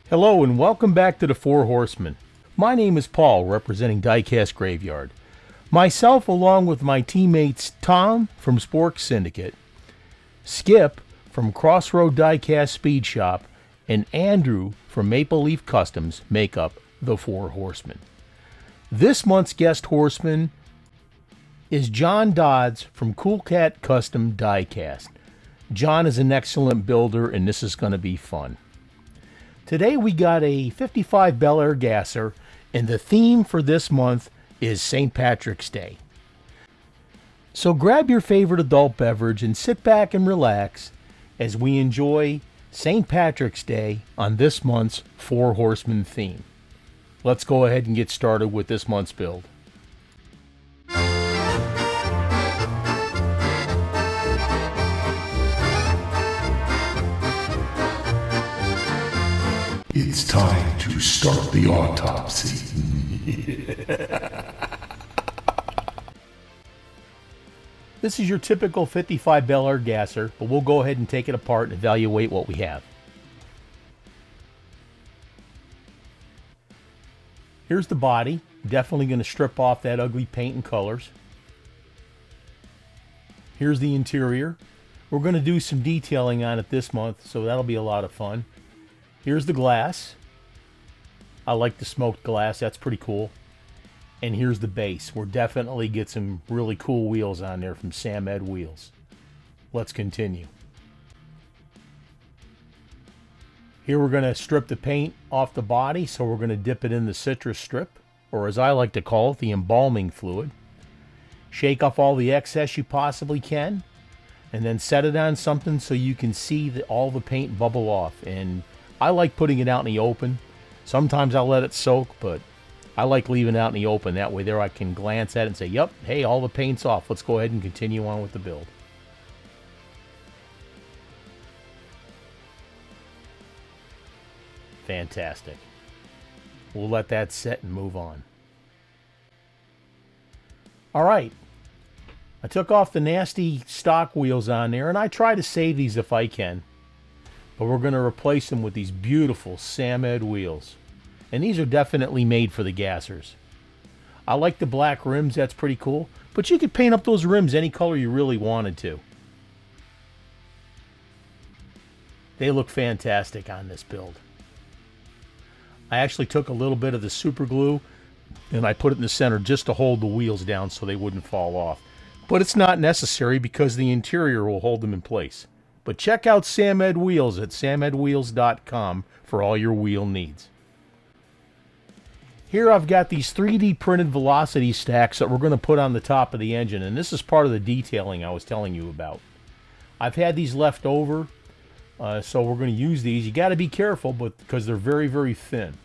Hello and welcome back to the Four Horsemen. My name is Paul, representing Diecast Graveyard. Myself, along with my teammates Tom from Spork Syndicate, Skip from Crossroad Diecast Speed Shop, and Andrew from Maple Leaf Customs make up the Four Horsemen. This month's guest horseman is John Dodds from Cool Cat Custom Diecast. John is an excellent builder, and this is going to be fun. Today we got a 55 Bel Air gasser, and the theme for this month is St. Patrick's Day. So grab your favorite adult beverage and sit back and relax as we enjoy St. Patrick's Day on this month's Four Horsemen theme. Let's go ahead and get started with this month's build. It's time to start the autopsy. This is your typical 55 Bel Air gasser, but we'll go ahead and take it apart and evaluate what we have. Here's the body. Definitely going to strip off that ugly paint and colors. Here's the interior. We're going to do some detailing on it this month, so that'll be a lot of fun. Here's the glass. I like the smoked glass. That's pretty cool. And here's the base. We'll definitely get some really cool wheels on there from Sam Ed Wheels. Let's continue. Here we're going to strip the paint off the body, so we're going to dip it in the citrus strip, or as I like to call it, the embalming fluid. Shake off all the excess you possibly can, and then set it on something so you can see all the paint bubble off. And I like putting it out in the open. Sometimes I'll let it soak, but I like leaving it out in the open. That way there I can glance at it and say, yep, hey, all the paint's off. Let's go ahead and continue on with the build. Fantastic. We'll let that set and move on. All right. I took off the nasty stock wheels on there, and I try to save these if I can. But we're going to replace them with these beautiful Sam Ed wheels. And these are definitely made for the gassers. I like the black rims, that's pretty cool. But you could paint up those rims any color you really wanted to. They look fantastic on this build. I actually took a little bit of the super glue and I put it in the center just to hold the wheels down so they wouldn't fall off. But it's not necessary because the interior will hold them in place. But check out Sam Ed Wheels at samedwheels.com for all your wheel needs. Here I've got these 3D printed velocity stacks that we're going to put on the top of the engine, and this is part of the detailing I was telling you about. I've had these left over, so we're going to use these. You got to be careful because they're very, very thin.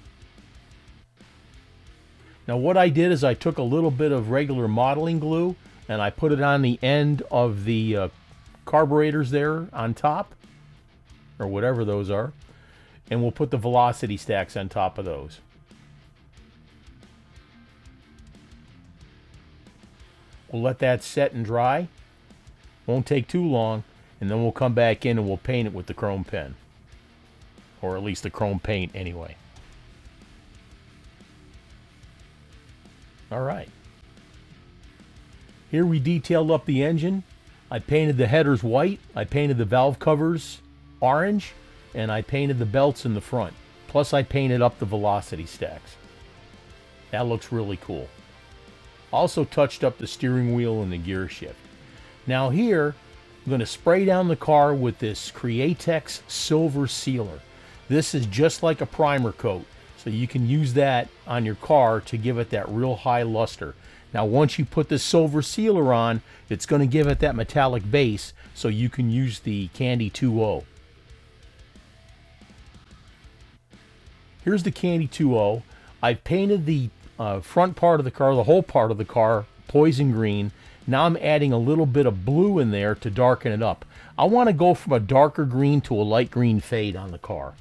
Now what I did is I took a little bit of regular modeling glue and I put it on the end of the carburetors there on top, or whatever those are, and we'll put the velocity stacks on top of those. We'll let that set and dry. Won't take too long, and then we'll come back in and we'll paint it with the chrome pen, or at least the chrome paint anyway. All right. Here we detailed up the engine. I painted the headers white, I painted the valve covers orange, and I painted the belts in the front. Plus I painted up the velocity stacks. That looks really cool. Also touched up the steering wheel and the gear shift. Now here, I'm going to spray down the car with this Createx silver sealer. This is just like a primer coat, so you can use that on your car to give it that real high luster. Now once you put the silver sealer on, it's going to give it that metallic base, so you can use the Candy 2.0. Here's the Candy 2.0. I've painted the front part of the car, the whole part of the car, poison green. Now I'm adding a little bit of blue in there to darken it up. I want to go from a darker green to a light green fade on the car.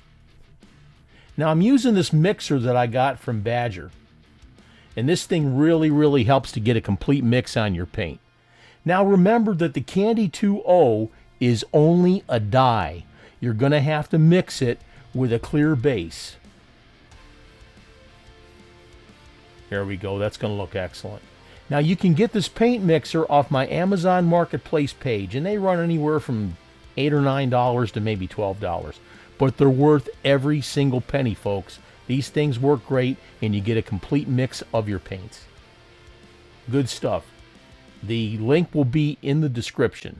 Now I'm using this mixer that I got from Badger. And this thing really helps to get a complete mix on your paint. Now remember that the Candy 2.0 is only a dye. You're going to have to mix it with a clear base. There we go. That's going to look excellent. Now you can get this paint mixer off my Amazon Marketplace page, and they run anywhere from $8 or $9 to maybe $12. But they're worth every single penny, folks. These things work great, and you get a complete mix of your paints. Good stuff. The link will be in the description.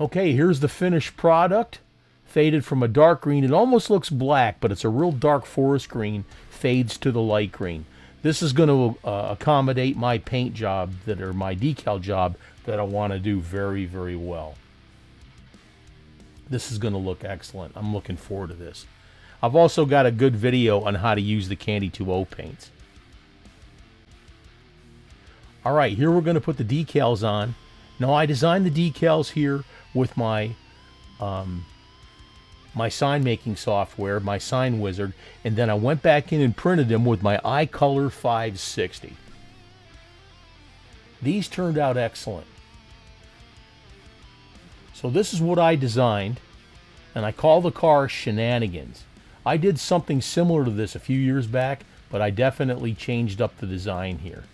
Okay, here's the finished product. Faded from a dark green. It almost looks black, but it's a real dark forest green. Fades to the light green. This is going to accommodate my paint job, or my decal job, that I want to do very, very well. This is going to look excellent. I'm looking forward to this. I've also got a good video on how to use the Candy 2.0 paints. Alright, here we're going to put the decals on. Now I designed the decals here with my my sign making software, my sign wizard, and then I went back in and printed them with my iColor 560. These turned out excellent. So this is what I designed, and I call the car Shenanigans. I did something similar to this a few years back, but I definitely changed up the design here.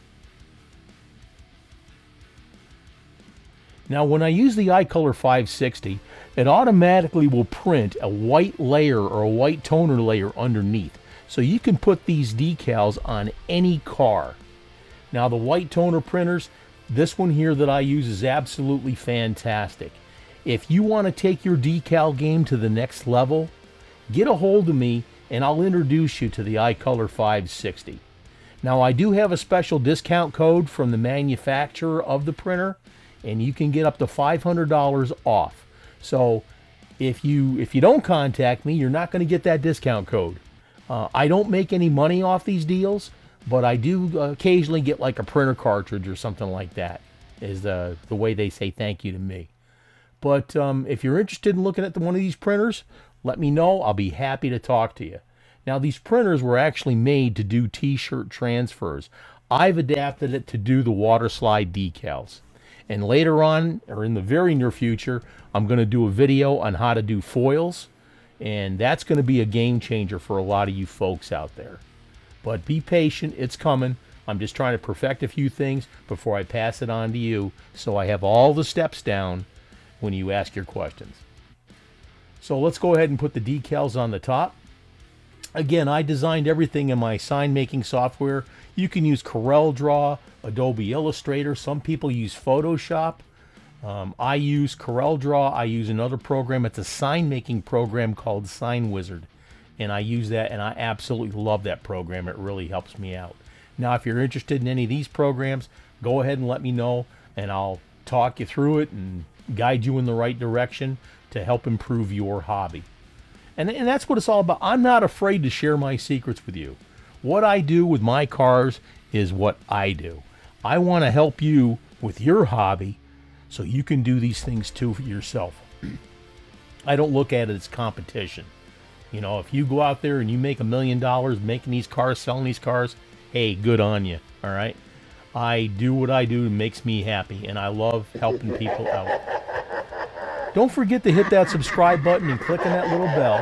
Now when I use the iColor 560, it automatically will print a white layer or a white toner layer underneath. So you can put these decals on any car. Now the white toner printers, this one here that I use is absolutely fantastic. If you want to take your decal game to the next level, get a hold of me and I'll introduce you to the iColor 560. Now I do have a special discount code from the manufacturer of the printer, and you can get up to $500 off. So if you don't contact me, you're not going to get that discount code. I don't make any money off these deals, but I do occasionally get like a printer cartridge or something like that, is the way they say thank you to me. But if you're interested in looking at one of these printers, let me know. I'll be happy to talk to you. Now these printers were actually made to do t-shirt transfers. I've adapted it to do the water slide decals. And later on, or in the very near future, I'm going to do a video on how to do foils. And that's going to be a game changer for a lot of you folks out there. But be patient, it's coming. I'm just trying to perfect a few things before I pass it on to you, so I have all the steps down when you ask your questions. So let's go ahead and put the decals on the top. Again, I designed everything in my sign making software. You can use CorelDRAW, Adobe Illustrator. Some people use Photoshop. I use CorelDRAW. I use another program. It's a sign making program called Sign Wizard. And I use that, and I absolutely love that program. It really helps me out. Now, if you're interested in any of these programs, go ahead and let me know, and I'll talk you through it and guide you in the right direction to help improve your hobby. And that's what it's all about. I'm not afraid to share my secrets with you. What I do with my cars is what I do. I want to help you with your hobby so you can do these things too for yourself. I don't look at it as competition. You know, if you go out there and you make $1 million making these cars, selling these cars, hey, good on you, all right? I do what I do. It makes me happy, and I love helping people out. Don't forget to hit that subscribe button and click on that little bell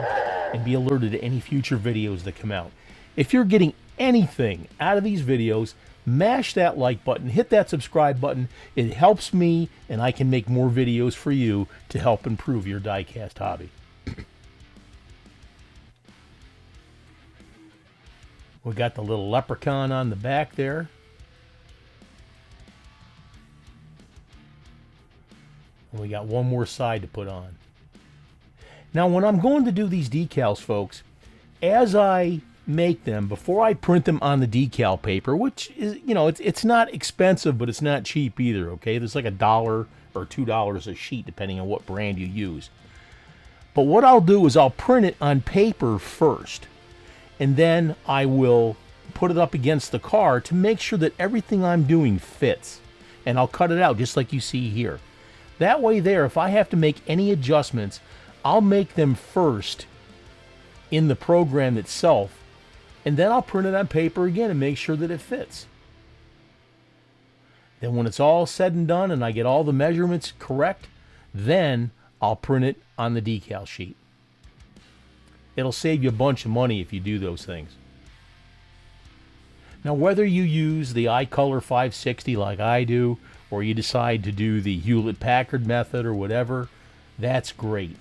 and be alerted to any future videos that come out. If you're getting anything out of these videos, mash that like button, hit that subscribe button. It helps me, and I can make more videos for you to help improve your diecast hobby. We got the little leprechaun on the back there. And we got one more side to put on. Now, when I'm going to do these decals, folks, as I make them, before I print them on the decal paper, which is, you know, it's not expensive, but it's not cheap either, okay? There's like $1 or $2 a sheet, depending on what brand you use. But what I'll do is I'll print it on paper first, and then I will put it up against the car to make sure that everything I'm doing fits. And I'll cut it out just like you see here. That way there, if I have to make any adjustments, I'll make them first in the program itself, and then I'll print it on paper again and make sure that it fits. Then when it's all said and done and I get all the measurements correct, then I'll print it on the decal sheet. It'll save you a bunch of money if you do those things. Now, whether you use the iColor 560 like I do, or you decide to do the Hewlett-Packard method or whatever, that's great.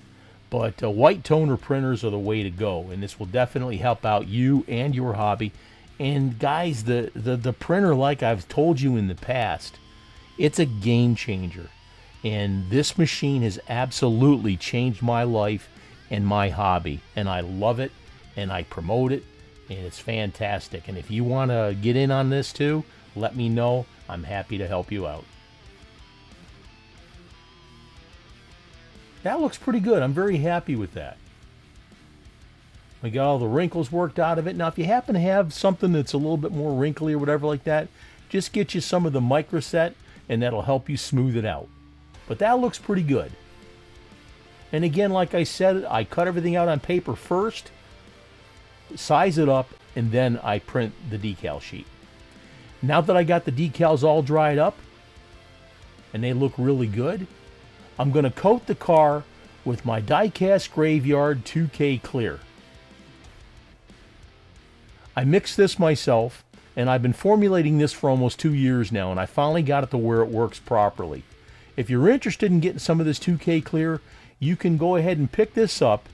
But white toner printers are the way to go, and this will definitely help out you and your hobby. And guys, the printer, like I've told you in the past, it's a game changer. And this machine has absolutely changed my life and my hobby. And I love it, and I promote it, and it's fantastic. And if you want to get in on this too, let me know. I'm happy to help you out. That looks pretty good. I'm very happy with that. We got all the wrinkles worked out of it. Now, if you happen to have something that's a little bit more wrinkly or whatever like that, just get you some of the microset, and that'll help you smooth it out. But that looks pretty good. And again, like I said, I cut everything out on paper first, size it up, and then I print the decal sheet. Now that I got the decals all dried up, and they look really good, I'm going to coat the car with my Diecast Graveyard 2K Clear. I mixed this myself, and I've been formulating this for almost 2 years now, and I finally got it to where it works properly. If you're interested in getting some of this 2K Clear, you can go ahead and pick this up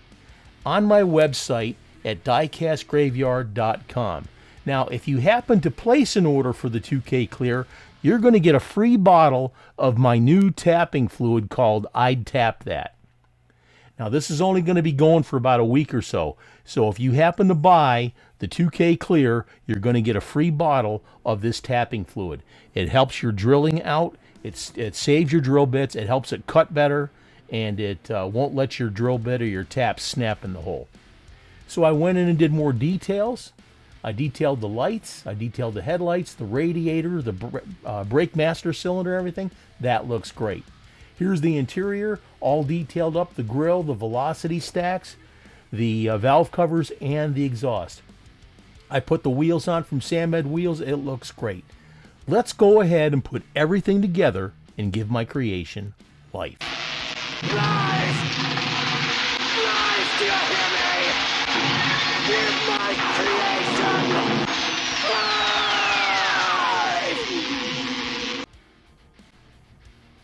on my website at diecastgraveyard.com. Now, if you happen to place an order for the 2K Clear, you're going to get a free bottle of my new tapping fluid called I'd Tap That. Now, this is only going to be going for about a week or so. So if you happen to buy the 2K Clear, you're going to get a free bottle of this tapping fluid. It helps your drilling out. It saves your drill bits. It helps it cut better. And it won't let your drill bit or your tap snap in the hole. So I went in and did more details. I detailed the lights. I detailed the headlights, the radiator, the brake master cylinder, everything. That looks great. Here's the interior, all detailed up, the grill, the velocity stacks, the valve covers, and the exhaust. I put the wheels on from Samed Wheels. It looks great. Let's go ahead and put everything together and give my creation life. Lies! Lies! Do you hear me? Give my creation life!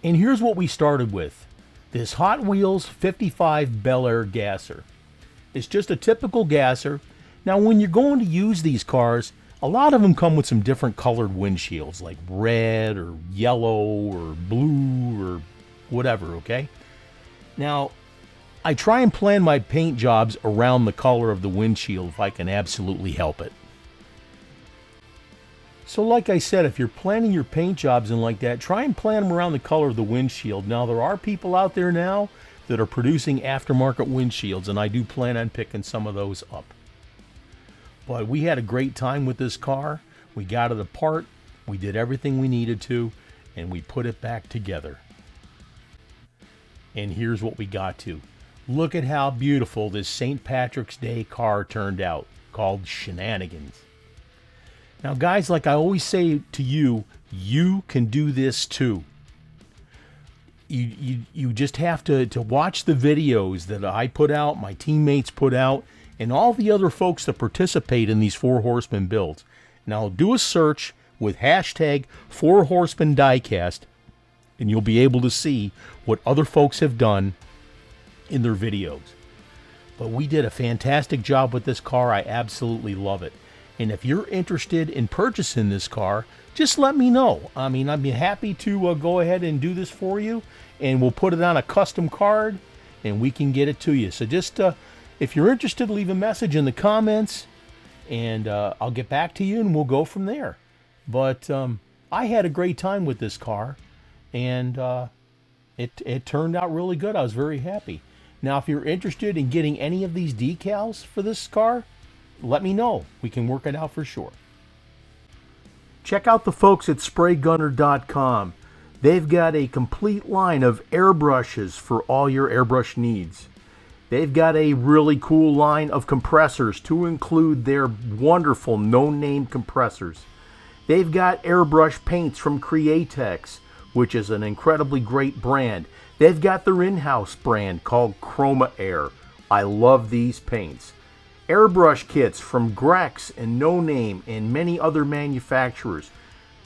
And here's what we started with. This Hot Wheels 55 Bel Air gasser. It's just a typical gasser. Now, when you're going to use these cars, a lot of them come with some different colored windshields, like red or yellow or blue or whatever, okay? Now, I try and plan my paint jobs around the color of the windshield if I can absolutely help it. So like I said, if you're planning your paint jobs and like that, try and plan them around the color of the windshield. Now, there are people out there now that are producing aftermarket windshields, and I do plan on picking some of those up. But we had a great time with this car. We got it apart, we did everything we needed to, and we put it back together. And here's what we got to. Look at how beautiful this St. Patrick's Day car turned out, called Shenanigans. Now, guys, like I always say to you, you can do this too. You just have to watch the videos that I put out, my teammates put out, and all the other folks that participate in these 4 Horsemen builds. Now, do a search with hashtag 4 Horsemen Diecast, and you'll be able to see what other folks have done in their videos. But we did a fantastic job with this car. I absolutely love it. And if you're interested in purchasing this car, just let me know. I mean, I'd be happy to go ahead and do this for you, and we'll put it on a custom card, and we can get it to you. So just, if you're interested, leave a message in the comments, and I'll get back to you, and we'll go from there. But I had a great time with this car, and it turned out really good. I was very happy. Now, if you're interested in getting any of these decals for this car, let me know. We can work it out for sure. Check out the folks at spraygunner.com. They've got a complete line of airbrushes for all your airbrush needs. They've got a really cool line of compressors to include their wonderful no-name compressors. They've got airbrush paints from Createx, which is an incredibly great brand. They've got their in-house brand called Chroma Air. I love these paints. airbrush kits from Grex and No Name and many other manufacturers.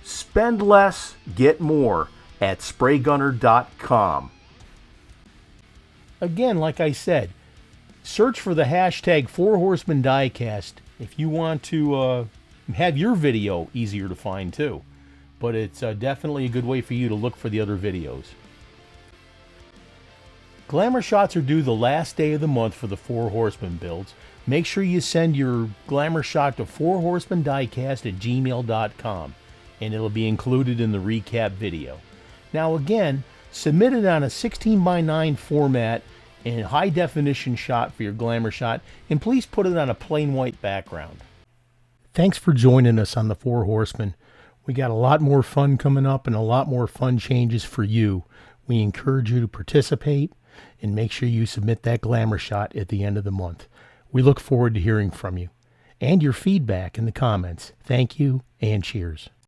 Spend less, get more at spraygunner.com. Again, like I said, search for the hashtag 4Horsemen Diecast if you want to have your video easier to find too. But it's definitely a good way for you to look for the other videos. Glamour shots are due the last day of the month for the 4 Horsemen builds. Make sure you send your glamour shot to 4horsemendiecast@gmail.com and it'll be included in the recap video. Now again, submit it on a 16:9 format and high definition shot for your glamour shot, and please put it on a plain white background. Thanks for joining us on the 4 Horsemen. We got a lot more fun coming up and a lot more fun changes for you. We encourage you to participate and make sure you submit that glamour shot at the end of the month. We look forward to hearing from you and your feedback in the comments. Thank you and cheers.